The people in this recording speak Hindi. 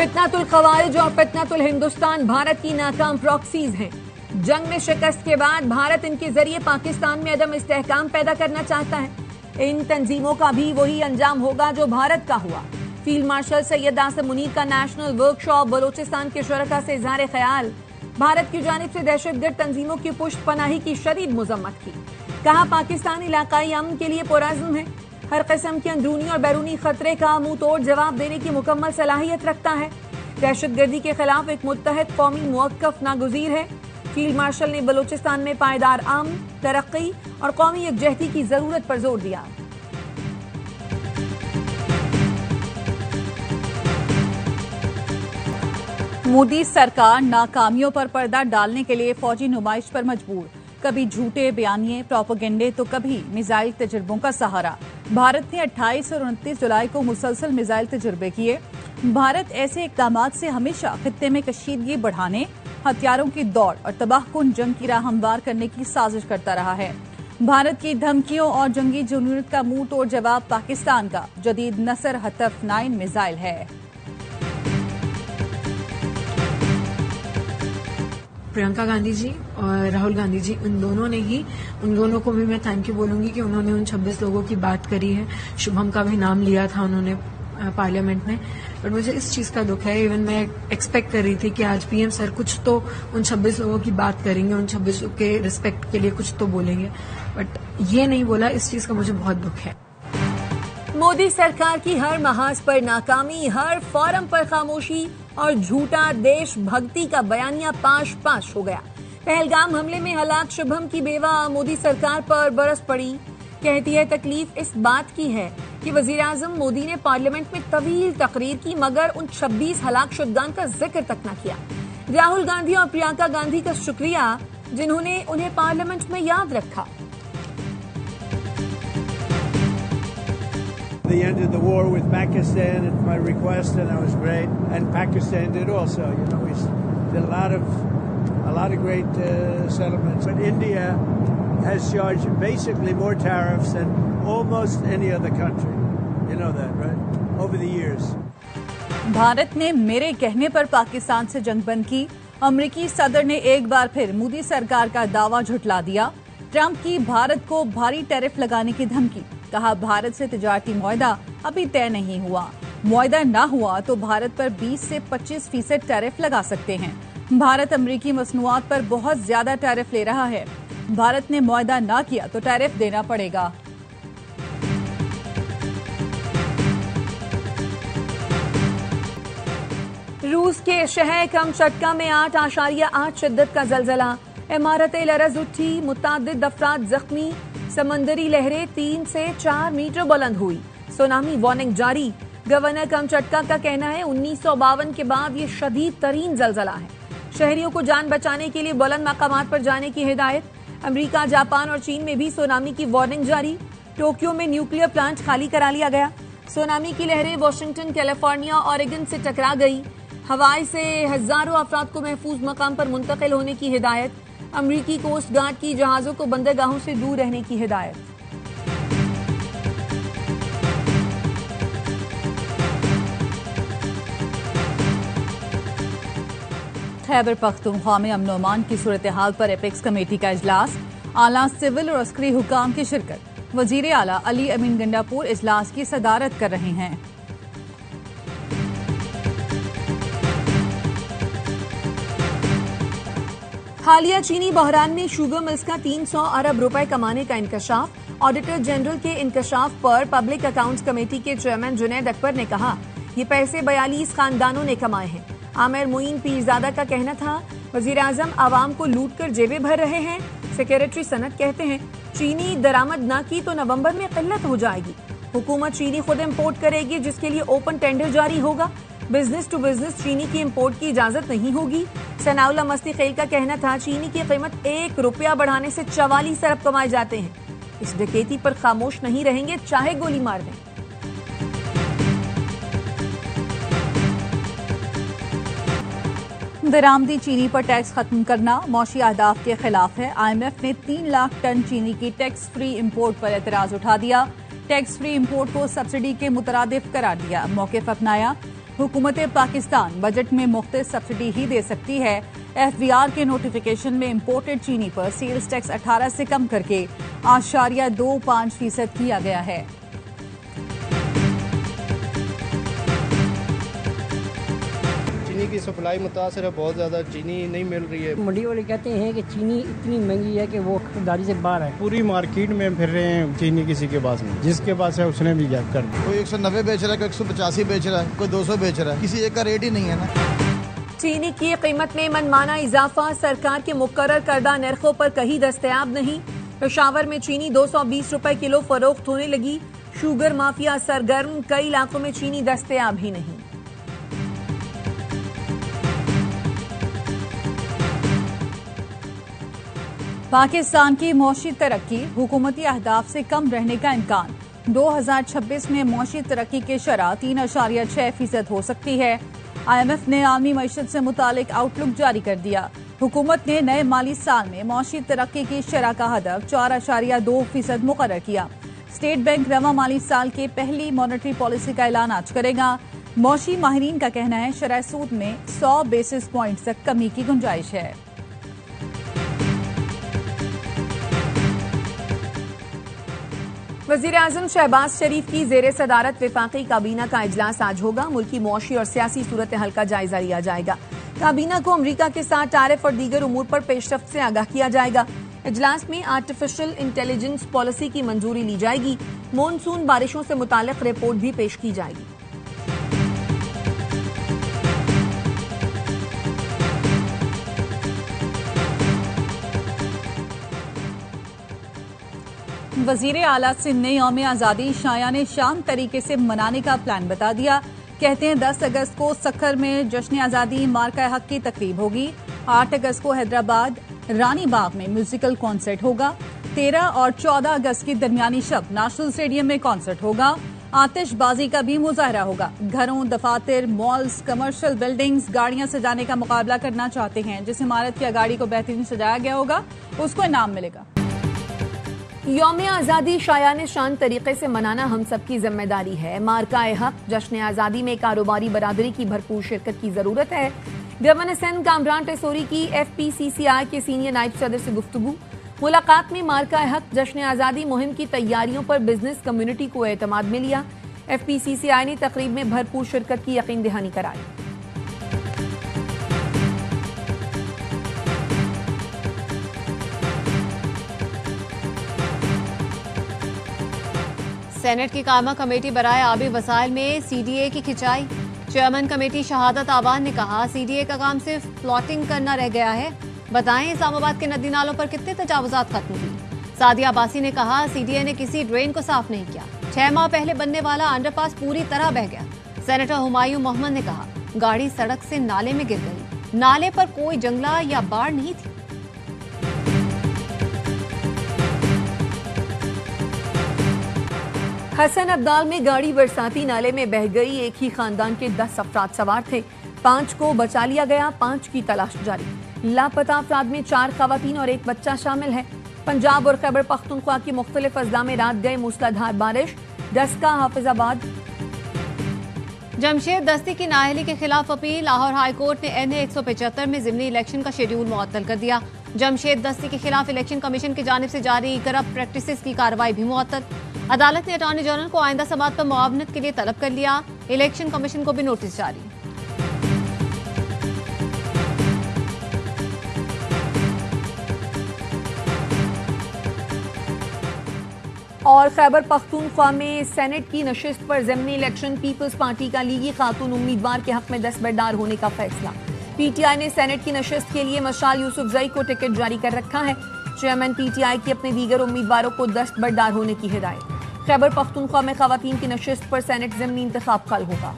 फितनातुल खवारिज और फितनातुल हिंदुस्तान भारत की नाकाम प्रॉक्सीज हैं। जंग में शिकस्त के बाद भारत इनके जरिए पाकिस्तान में अदम इस्तेहकाम पैदा करना चाहता है। इन तंजीमों का भी वही अंजाम होगा जो भारत का हुआ। फील्ड मार्शल सैयद आसिम मुनीर का नेशनल वर्कशॉप बलोचिस्तान के शुरका से इजहार ख्याल। भारत की जानिब से दहशतगर्द तंजीमों की पुष्ट पनाही की शदीद मजम्मत की। कहा पाकिस्तान इलाकाई अमन के लिए पुरअज़्म है, हर किस्म के अंदरूनी और बैरूनी खतरे का मुंह तोड़ जवाब देने की मुकम्मल सलाहियत रखता है। दहशतगर्दी के खिलाफ एक मुत्तहद कौमी मुवक्कफ नागुज़ीर है। फील्ड मार्शल ने बलोचिस्तान में पायदार अमन, तरक्की और कौमी यकजहती की जरूरत पर जोर दिया। मोदी सरकार नाकामियों पर पर्दा डालने के लिए फौजी नुमाइश पर मजबूर। कभी झूठे बयानिए, प्रोपेगेंडे तो कभी मिसाइल तजुर्बों का सहारा। भारत ने 28 और 29 जुलाई को मुसलसल मिसाइल तजुर्बे किए। भारत ऐसे इक़दामात से हमेशा खित्ते में कशीदगी बढ़ाने, हथियारों की दौड़ और तबाहकुन जंग की राह हमवार करने की साजिश करता रहा है। भारत की धमकियों और जंगी जुनूनियत का मुंह तोड़ जवाब पाकिस्तान का जदीद नसर हतफ 9 मिसाइल है। प्रियंका गांधी जी और राहुल गांधी जी, उन दोनों को भी मैं थैंक यू बोलूंगी कि उन्होंने उन 26 लोगों की बात करी है। शुभम का भी नाम लिया था उन्होंने पार्लियामेंट में, बट मुझे इस चीज का दुख है। इवन मैं एक्सपेक्ट कर रही थी कि आज पीएम सर कुछ तो उन 26 लोगों की बात करेंगे, उन 26 के रिस्पेक्ट के लिए कुछ तो बोलेंगे, बट ये नहीं बोला। इस चीज का मुझे बहुत दुख है। मोदी सरकार की हर महाज पर नाकामी, हर फोरम पर खामोशी और झूठा देशभक्ति का बयानिया पाश पाश हो गया। पहलगाम हमले में हलाक शुभम की बेवा मोदी सरकार पर बरस पड़ी। कहती है तकलीफ इस बात की है कि वजीर आजम मोदी ने पार्लियामेंट में तवील तकरीर की मगर उन 26 हलाक शुदगान का जिक्र तक न किया। राहुल गांधी और प्रियंका गांधी का शुक्रिया जिन्होंने उन्हें पार्लियामेंट में याद रखा। They ended the war with Pakistan at my request, and that was great. And Pakistan did also. You know, we did a lot of great settlements. But India has charged basically more tariffs than almost any other country. You know that, right? Over the years. Bharat ने मेरे कहने पर पाकिस्तान से जंग बंद की। अमेरिकी सदर ने एक बार फिर मोदी सरकार का दावा झुठला दिया। ट्रंप की भारत को भारी टैरिफ लगाने की धमकी। कहा भारत से तिजारती मुआहदा अभी तय नहीं हुआ। मुआहदा न हुआ तो भारत पर 20 से 25% टैरिफ लगा सकते हैं। भारत अमेरिकी मसनूआत पर बहुत ज्यादा टैरिफ ले रहा है। भारत ने मुआहदा न किया तो टैरिफ देना पड़ेगा। रूस के शहर कमचटका में 8.8 शिद्दत का जलजला। इमारतें लरज उठी, मुतादिद अफराद जख्मी। समंदरी लहरें 3 से 4 मीटर बुलंद हुई। सुनामी वार्निंग जारी। गवर्नर कमचटका का कहना है 1952 के बाद ये शदीद तरीन जलजला है। शहरियों को जान बचाने के लिए बुलंद मकामात पर जाने की हिदायत। अमेरिका, जापान और चीन में भी सुनामी की वार्निंग जारी। टोक्यो में न्यूक्लियर प्लांट खाली करा लिया गया। सुनामी की लहरें वाशिंगटन, कैलिफोर्निया, ऑरेगन से टकरा गई। हवाई से हजारों अफराद को महफूज मकाम पर मुंतकिल होने की हिदायत। अमरीकी कोस्ट गार्ड की जहाजों को बंदरगाहों से दूर रहने की हिदायत। खैबर पख्तूनख्वा में अमन अमान की सूरत हाल पर एपेक्स कमेटी का इजलास। आला सिविल और अस्करी हुकाम की शिरकत। वजीर आला अली अमीन गंडापुर इजलास की सदारत कर रहे हैं। हालिया चीनी बहरान में शुगर मिल्स का 300 अरब रुपए कमाने का इंकशाफ। ऑडिटर जनरल के इंकशाफ पर पब्लिक अकाउंट्स कमेटी के चेयरमैन जुनैद अकबर ने कहा ये पैसे 42 खानदानों ने कमाए हैं। आमिर मोइन पीरजादा का कहना था वजीर आजम आवाम को लूट कर जेबें भर रहे हैं। सेक्रेटरी सनत कहते हैं चीनी दरामद न की तो नवंबर में किल्लत हो जाएगी। हुकूमत चीनी खुद इम्पोर्ट करेगी जिसके लिए ओपन टेंडर जारी होगा। बिजनेस टू बिजनेस चीनी की इंपोर्ट की इजाजत नहीं होगी। सनाउल्लाह मस्ती खेल का कहना था चीनी की कीमत 1 रुपया बढ़ाने से 44 अरब कमाए जाते हैं। इस डकैती पर खामोश नहीं रहेंगे चाहे गोली मार दें। दरामदी चीनी पर टैक्स खत्म करना मौशी अहदाफ के खिलाफ है। IMF ने 3 लाख टन चीनी की टैक्स फ्री इंपोर्ट पर एतराज उठा दिया। टैक्स फ्री इंपोर्ट को सब्सिडी के मुतरादिफ करार दिया। मौक़िफ़ अपनाया। हुकूमत पाकिस्तान बजट में मुख्तलिफ सब्सिडी ही दे सकती है। FBR के नोटिफिकेशन में इम्पोर्टेड चीनी पर सेल्स टैक्स 18 से कम करके 8.25% किया गया है। चीनी की सप्लाई मुतासर है, बहुत ज़्यादा चीनी नहीं मिल रही है। मंडी वाले कहते हैं कि चीनी इतनी महंगी है कि वो खरीदारी से बाहर है। पूरी मार्केट में फिर रहे हैं, चीनी किसी के पास नहीं, जिसके पास है उसने भी जब कर दिया। कोई 190 बेच रहा है, कोई 185 बेच रहा है, कोई 200 बेच रहा है, किसी एक का रेट ही नहीं है ना। चीनी की कीमत में मनमाना इजाफा सरकार के मुकर्रर करदा नरखों पर कहीं दस्तयाब नहीं। पेशावर में चीनी 220 रुपए किलो फरोख्त होने लगी। शुगर माफिया सरगर्म, कई इलाकों में चीनी दस्तयाब ही नहीं। पाकिस्तान की मौशी तरक्की, हुकूमती अहदाफ से कम रहने का इम्कान। 2026 में मौशी तरक्की की शरह 3.6% हो सकती है। IMF ने आलमी मईशत से मुतालिक आउटलुक जारी कर दिया। हुकूमत ने नए माली साल में मौशी तरक्की की शरह का हदफ 4.2% मुकर्रर किया। स्टेट बैंक रवा माली साल के पहली मॉनेटरी पॉलिसी का ऐलान आज करेगा। मौशी माहिरीन का कहना है शरह सूद में 100 बेसिस पॉइंट तक कमी की गुंजाइश है। वज़ीर-ए-आज़म शहबाज शरीफ की ज़ेरे सदारत विफाकी काबीना का इजलास आज होगा। मुल्की मुआशी और सियासी सूरत हाल का जायजा लिया जाएगा। काबीना को अमरीका के साथ टैरिफ और दीगर उमूर पर पेशरफ्त से आगाह किया जाएगा। इजलास में आर्टिफिशियल इंटेलिजेंस पॉलिसी की मंजूरी ली जाएगी। मॉनसून बारिशों से मुतालिक रिपोर्ट भी पेश की जाएगी। वजीर आला सिंध ने यौम आज़ादी शायाने शान तरीके से मनाने का प्लान बता दिया। कहते हैं 10 अगस्त को सक्खर में जश्न आज़ादी मार्का हक की तकरीब होगी। 8 अगस्त को हैदराबाद रानी बाग में म्यूजिकल कॉन्सर्ट होगा। 13 और 14 अगस्त की दरमियानी शब नेशनल स्टेडियम में कॉन्सर्ट होगा। आतिशबाजी का भी मुजाहरा होगा। घरों, दफातर, मॉल्स, कमर्शियल बिल्डिंग्स गाड़ियां सजाने का मुकाबला करना चाहते हैं। जिस इमारत या गाड़ी को बेहतरीन सजाया गया होगा उसको इनाम मिलेगा। यौम आज़ादी शायाने शान तरीके से मनाना हम सबकी जिम्मेदारी है। मार्का हक जश्न आज़ादी में कारोबारी बरादरी की भरपूर शिरकत की जरूरत है। गवर्नर सिंध कामरान टेसोरी की FPCCI के सीनियर नायब सदर से गुफ्तगू। मुलाकात में मार्का हक जश्न आज़ादी मुहिम की तैयारियों पर बिजनेस कम्युनिटी को एतमाद में लिया। FPCCI ने तकरीब में भरपूर शिरकत की यकीन दहानी कराई। सेनेट की कायमा कमेटी बराए आबी वसाइल में CDA की खिंचाई। चेयरमैन कमेटी शहादत आबाद ने कहा CDA का काम सिर्फ प्लॉटिंग करना रह गया है। बताएं इस्लामाबाद के नदी नालों पर कितने तजावुजात खत्म हुई। सादिया अब्बासी ने कहा CDA ने किसी ड्रेन को साफ नहीं किया। 6 माह पहले बनने वाला अंडरपास पूरी तरह बह गया। सेनेटर हुमायूं मोहम्मद ने कहा गाड़ी सड़क से नाले में गिर गई। नाले पर कोई जंगला या बाढ़ नहीं थी। हसन अब्दाल में गाड़ी बरसाती नाले में बह गई। एक ही खानदान के 10 अफराद सवार थे। 5 को बचा लिया गया। 5 की तलाश जारी। लापता अफराद में 4 खवातीन और 1 बच्चा शामिल है। पंजाब और खैबर पख्तूनख्वा की मुख्तलिफ अजला में रात गए मूसलाधार बारिश। डस्का, हाफिजाबाद। जमशेद दस्ती की नाअहली के खिलाफ अपील। लाहौर हाई कोर्ट ने NA 175 में ज़िमनी इलेक्शन का शेड्यूल मुअत्तल कर दिया। जमशेद दस्ती के खिलाफ इलेक्शन कमीशन की जानिब से जारी करप्ट प्रैक्टिसेस की कार्रवाई भी मुअत्तल। अदालत ने अटॉर्नी जनरल को आइंदा समात पर मुआवनत के लिए तलब कर लिया। इलेक्शन कमीशन को भी नोटिस जारी। और खैबर पख्तूनख्वा में सेनेट की नशिस्त पर ज़िमनी इलेक्शन पीपल्स पार्टी का लीगी खातून उम्मीदवार के हक में दस्तबरदार होने का फैसला। PTI ने सेनेट की नशिस्त के लिए मशाल यूसुफजई को टिकट जारी कर रखा है। चेयरमैन PTI की अपने दीगर उम्मीदवारों को दस्तबरदार होने की हिदायत। खैबर पख्तूनख्वा में खवातीन की नशिस्त पर सेनेट ज़िमनी इंतखाब कल होगा।